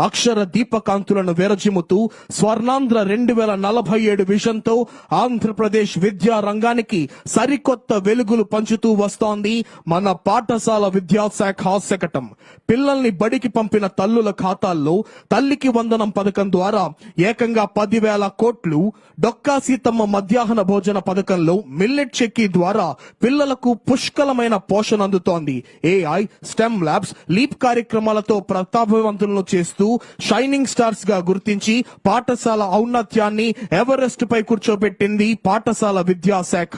అక్షర దీపకాంతులను విరజిమ్ముతూ స్వర్ణాంధ్ర 2047 విజన్తో ఆంధ్రప్రదేశ్ విద్యా రంగానికి సరికొత్త వెలుగులు పంచుతూ వస్తోంది మన పాఠశాల విద్యాశాఖ శకటం. పిల్లల్ని బడికి పంపిన తల్లుల ఖాతాల్లో తల్లికి వందనం పథకం ద్వారా ఏకంగా 10,000 కోట్లు, డొక్కా సీతమ్మ మధ్యాహ్న భోజన పథకంలో మిల్లెట్ చెక్కీ ద్వారా పిల్లలకు పుష్కలమైన పోషణ అందుతోంది. ఏఐ, స్టెమ్ ల్యాబ్స్, లీప్ కార్యక్రమాలతో ప్రతాపవంతులను చేస్తూ షైనింగ్ స్టార్స్ గా గుర్తించి పాఠశాల ఔన్నత్యాన్ని ఎవరెస్ట్ పై కూర్చోబెట్టింది పాఠశాల విద్యాశాఖ.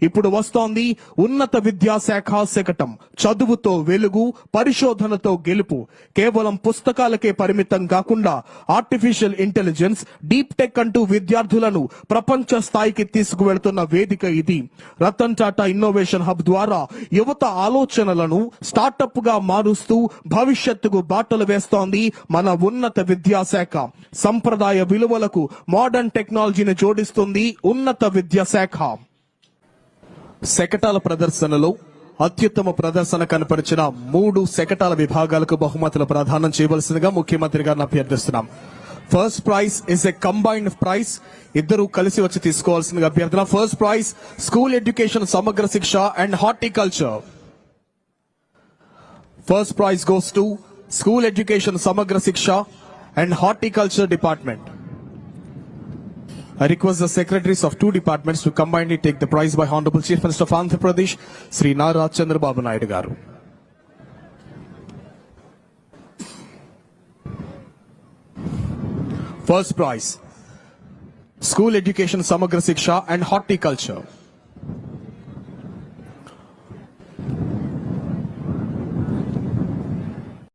ఇప్పుడు వస్తోంది ఉన్నత విద్యాశాఖ శకటం. చదువుతో వెలుగు, పరిశోధనతో గెలుపు. కేవలం పుస్తకాలకే పరిమితం కాకుండా ఆర్టిఫిషియల్ ఇంటెలిజెన్స్, డీప్ టెక్ అంటూ విద్యార్థులను ప్రపంచ స్థాయికి తీసుకువెళ్తున్న వేదిక ఇది. రతన్ టాటా ఇన్నోవేషన్ హబ్ ద్వారా యువత ఆలోచనలను స్టార్టప్ గా మారుస్తూ భవిష్యత్తుకు బాటలు వేస్తోంది మన ఉన్నత విద్యాశాఖ. సంప్రదాయ విలువలకు మోడర్న్ టెక్నాలజీని జోడిస్తుంది ఉన్నత విద్యాశాఖ. శకటాల ప్రదర్శనలో అత్యుత్తమ ప్రదర్శన కనపరిచిన 3 శకటాల విభాగాలకు బహుమతులు ప్రదానం చేయవలసిందిగా ముఖ్యమంత్రి గారిని అభ్యర్థిస్తున్నాం. First prize is a combined prize. ఇద్దరు కలిసి వచ్చి తీసుకోవాల్సిందిగా అభ్యర్థన. ఫస్ట్ ప్రైజ్ స్కూల్ ఎడ్యుకేషన్ సమగ్ర శిక్ష and horticulture. First prize goes to school education సమగ్ర శిక్ష and horticulture department. I request the secretaries of 2 departments to combinedly take the prize by Honorable Chief Minister of Andhra Pradesh, Sri Nara Chandrababu Naidu Garu. First prize, School Education Samagra Shiksha and Horticulture.